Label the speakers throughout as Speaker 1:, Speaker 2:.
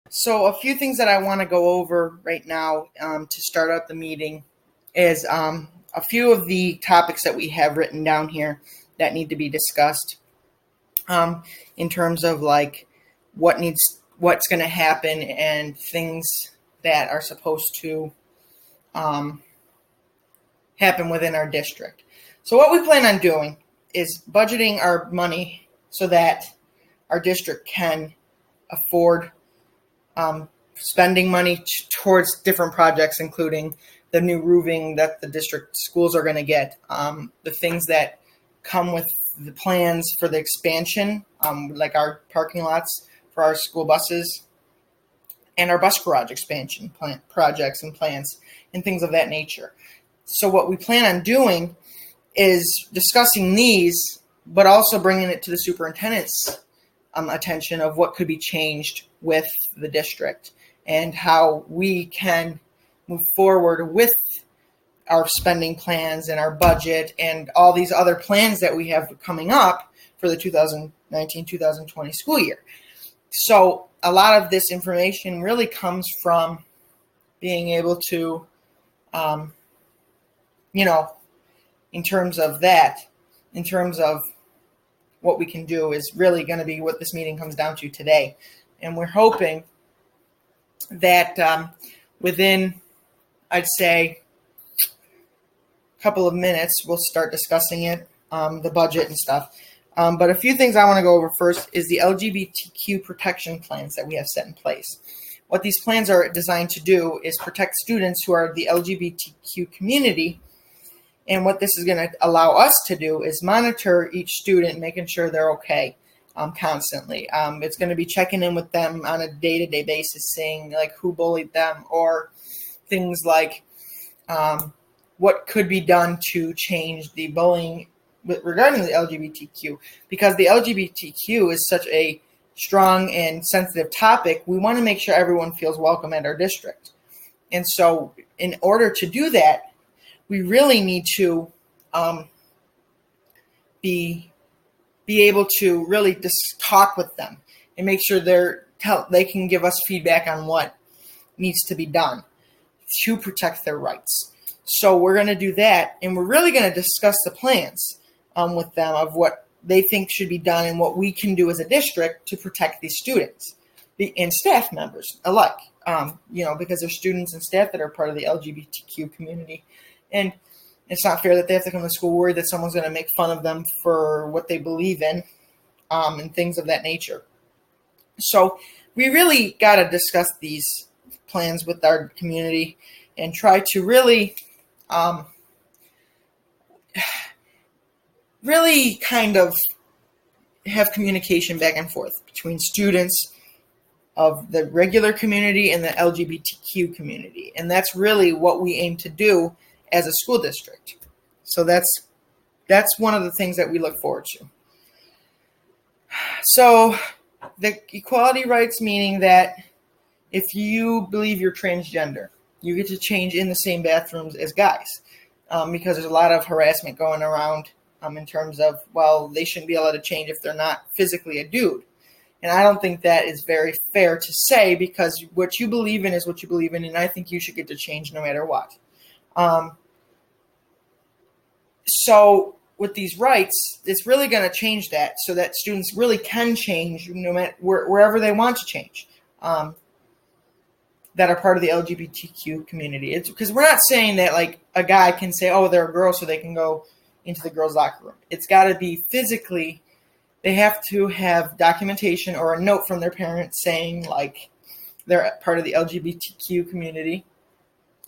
Speaker 1: So, a few things that I want to go over right now to start out the meeting is a few of the topics that we have written down here that need to be discussed in terms of like what's going to happen and things that are supposed to um, happen within our district. So, what we plan on doing is budgeting our money so that our district can afford spending money towards different projects, including the new roofing that the district schools are going to get, the things that come with the plans for the expansion, like our parking lots for our school buses and our bus garage expansion projects and plans and things of that nature. So what we plan on doing is discussing these, but also bringing it to the superintendent's attention of what could be changed with the district and how we can move forward with our spending plans and our budget and all these other plans that we have coming up for the 2019-2020 school year. So a lot of this information really comes from being able to, in terms of that, in terms of what we can do is really going to be what this meeting comes down to today. And we're hoping that within, I'd say, a couple of minutes, we'll start discussing it, the budget and stuff. But a few things I want to go over first is the LGBTQ protection plans that we have set in place. What these plans are designed to do is protect students who are the LGBTQ community. And what this is going to allow us to do is monitor each student, making sure they're okay constantly. It's going to be checking in with them on a day-to-day basis, seeing like who bullied them or things like what could be done to change the bullying regarding the LGBTQ. Because the LGBTQ is such a strong and sensitive topic, we want to make sure everyone feels welcome at our district. And so in order to do that, we really need to be able to really just talk with them and make sure they can give us feedback on what needs to be done to protect their rights. So we're going to do that, and we're really going to discuss the plans with them of what they think should be done and what we can do as a district to protect these students and staff members alike, because there's students and staff that are part of the LGBTQ community. And it's not fair that they have to come to school worried that someone's going to make fun of them for what they believe in and things of that nature. So we really got to discuss these plans with our community and try to really kind of have communication back and forth between students of the regular community and the LGBTQ community. And that's really what we aim to do as a school district. So that's one of the things that we look forward to. So the equality rights, meaning that if you believe you're transgender, you get to change in the same bathrooms as guys, because there's a lot of harassment going around in terms of, well, they shouldn't be allowed to change if they're not physically a dude. And I don't think that is very fair to say, because what you believe in is what you believe in, and I think you should get to change no matter what. So with these rights, it's really going to change that so that students really can change no matter wherever they want to change, that are part of the LGBTQ community. It's because we're not saying that like a guy can say, oh, they're a girl, so they can go into the girls' locker room. It's got to be physically. They have to have documentation or a note from their parents saying like they're part of the LGBTQ community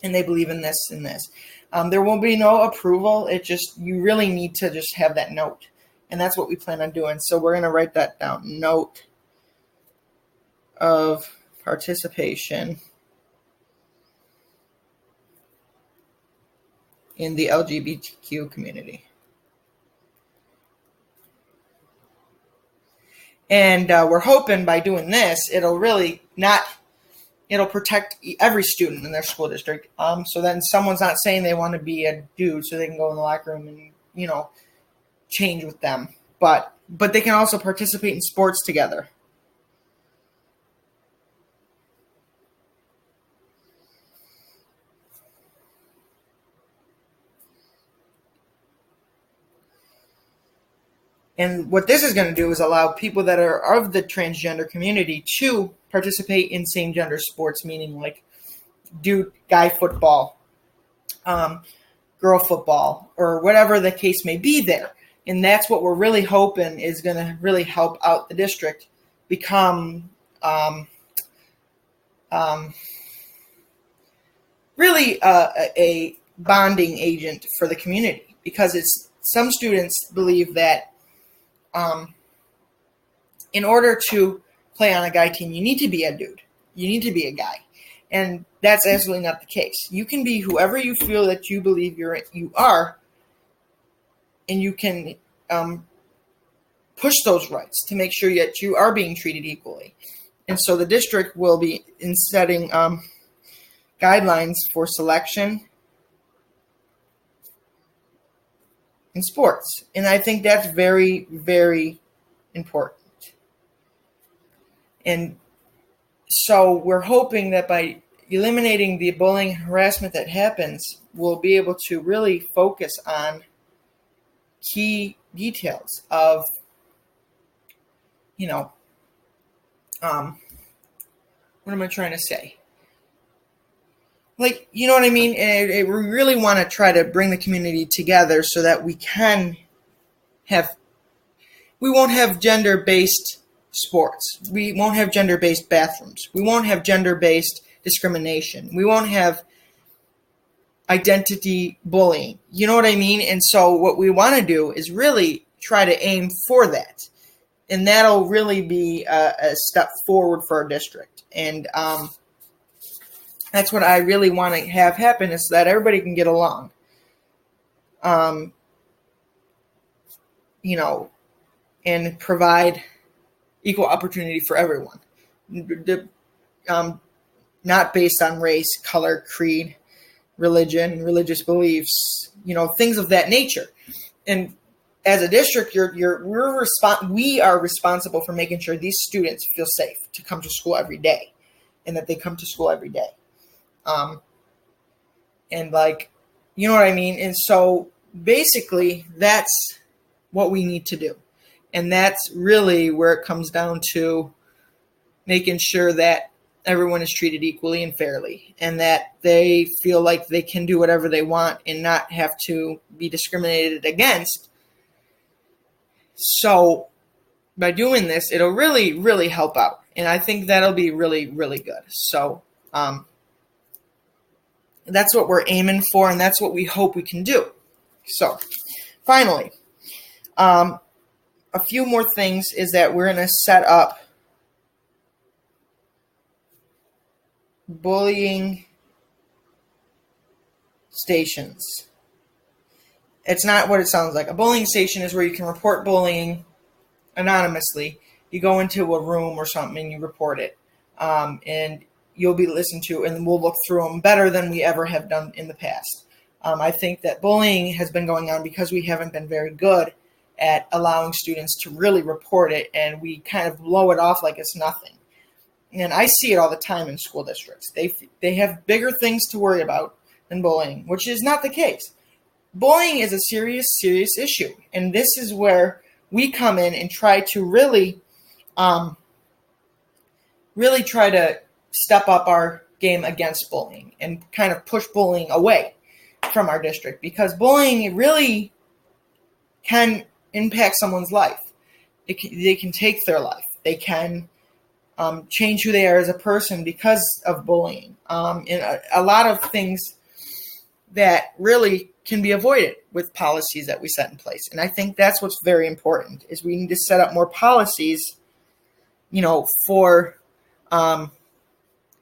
Speaker 1: and they believe in this and this. There will be no approval. You really need to just have that note. And that's what we plan on doing. So we're going to write that down. Note of participation in the LGBTQ community. And we're hoping by doing this, it'll protect every student in their school district. So then someone's not saying they want to be a dude so they can go in the locker room and, change with them. But they can also participate in sports together. And what this is going to do is allow people that are of the transgender community to participate in same gender sports, meaning like do guy football, girl football, or whatever the case may be there. And that's what we're really hoping is going to really help out the district become really a bonding agent for the community, because it's some students believe that in order to play on a guy team, you need to be a dude. You need to be a guy. And that's absolutely not the case. You can be whoever you feel that you believe you are, and you can push those rights to make sure that you are being treated equally. And so the district will be in setting guidelines for selection in sports. And I think that's very, very important. And so we're hoping that by eliminating the bullying and harassment that happens, we'll be able to really focus on key details of, what am I trying to say? Like, you know what I mean? And we really want to try to bring the community together so that we won't have gender-based sports. We won't have gender-based bathrooms. We won't have gender-based discrimination. We won't have identity bullying. You know what I mean? And so what we want to do is really try to aim for that. And that'll really be a step forward for our district. And that's what I really want to have happen, is that everybody can get along. And provide equal opportunity for everyone. Not based on race, color, creed, religion, religious beliefs, things of that nature. And as a district, we are responsible for making sure these students feel safe to come to school every day, and that they come to school every day. And like, you know what I mean? And so basically that's what we need to do. And that's really where it comes down to making sure that everyone is treated equally and fairly, and that they feel like they can do whatever they want and not have to be discriminated against. So by doing this, it'll really, really help out. And I think that'll be really, really good. So that's what we're aiming for, and that's what we hope we can do. So finally, a few more things is that we're going to set up bullying stations. It's not what it sounds like. A bullying station is where you can report bullying anonymously. You go into a room or something and you report it. And you'll be listened to, and we'll look through them better than we ever have done in the past. I think that bullying has been going on because we haven't been very good at allowing students to really report it, and we kind of blow it off like it's nothing. And I see it all the time in school districts. They have bigger things to worry about than bullying, which is not the case. Bullying is a serious, serious issue, and this is where we come in and try to really try to step up our game against bullying and kind of push bullying away from our district, because bullying really can impact someone's life. They can take their life. They can change who they are as a person because of bullying. And a lot of things that really can be avoided with policies that we set in place. And I think that's what's very important, is we need to set up more policies, for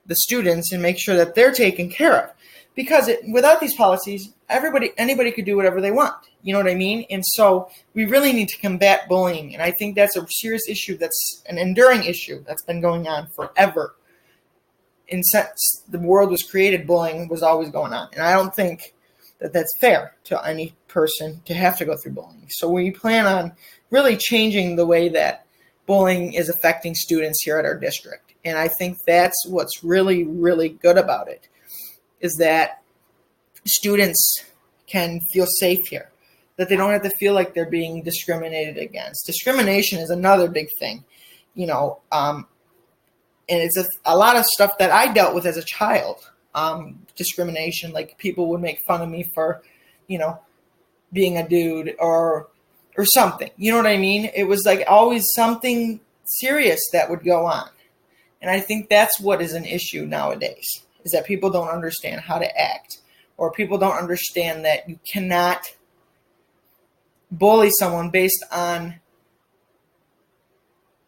Speaker 1: the students, and make sure that they're taken care of. Because without these policies, anybody could do whatever they want. You know what I mean? And so we really need to combat bullying. And I think that's a serious issue, that's an enduring issue that's been going on forever. And since the world was created, bullying was always going on. And I don't think that that's fair to any person to have to go through bullying. So we plan on really changing the way that bullying is affecting students here at our district. And I think that's what's really, really good about it, is that students can feel safe here. that they don't have to feel like they're being discriminated against. Discrimination is another big thing, and it's a lot of stuff that I dealt with as a child. Discrimination, like people would make fun of me for, being a dude or something. You know what I mean? It was like always something serious that would go on. And I think that's what is an issue nowadays, is that people don't understand how to act, or people don't understand that you cannot bully someone based on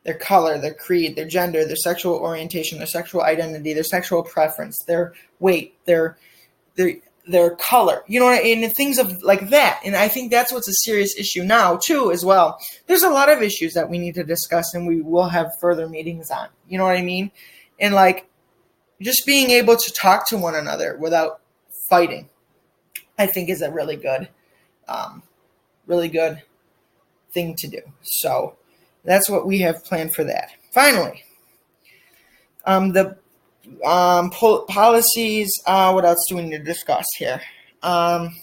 Speaker 1: their color, their creed, their gender, their sexual orientation, their sexual identity, their sexual preference, their weight, their color, and things of like that. And I think that's what's a serious issue now too, as well. There's a lot of issues that we need to discuss, and we will have further meetings on, you know what I mean? And like just being able to talk to one another without fighting, I think is a really good thing to do. So that's what we have planned for that. Finally, the policies. What else do we need to discuss here? Guidelines.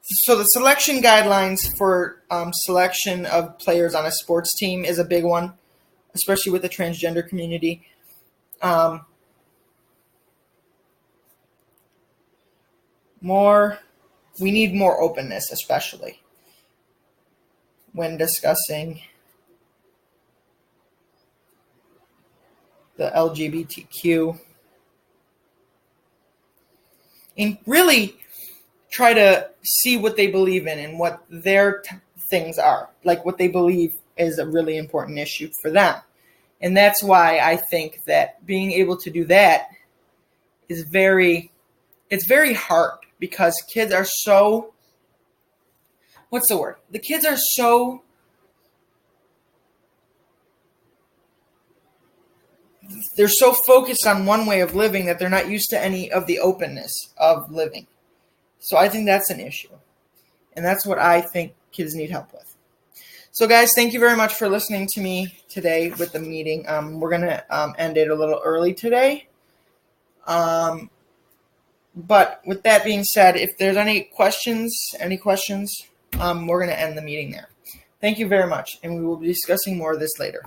Speaker 1: So the selection guidelines for selection of players on a sports team is a big one, especially with the transgender community. We need more openness, especially when discussing the LGBTQ, and really try to see what they believe in and what their things are, like what they believe is a really important issue for them. And that's why I think that being able to do that is very hard, because kids are so, what's the word? The kids are so, they're so focused on one way of living that they're not used to any of the openness of living. So I think that's an issue. And that's what I think kids need help with. So guys, thank you very much for listening to me today with the meeting. We're going to end it a little early today. But with that being said, if there's any questions, we're going to end the meeting there. Thank you very much, and we will be discussing more of this later.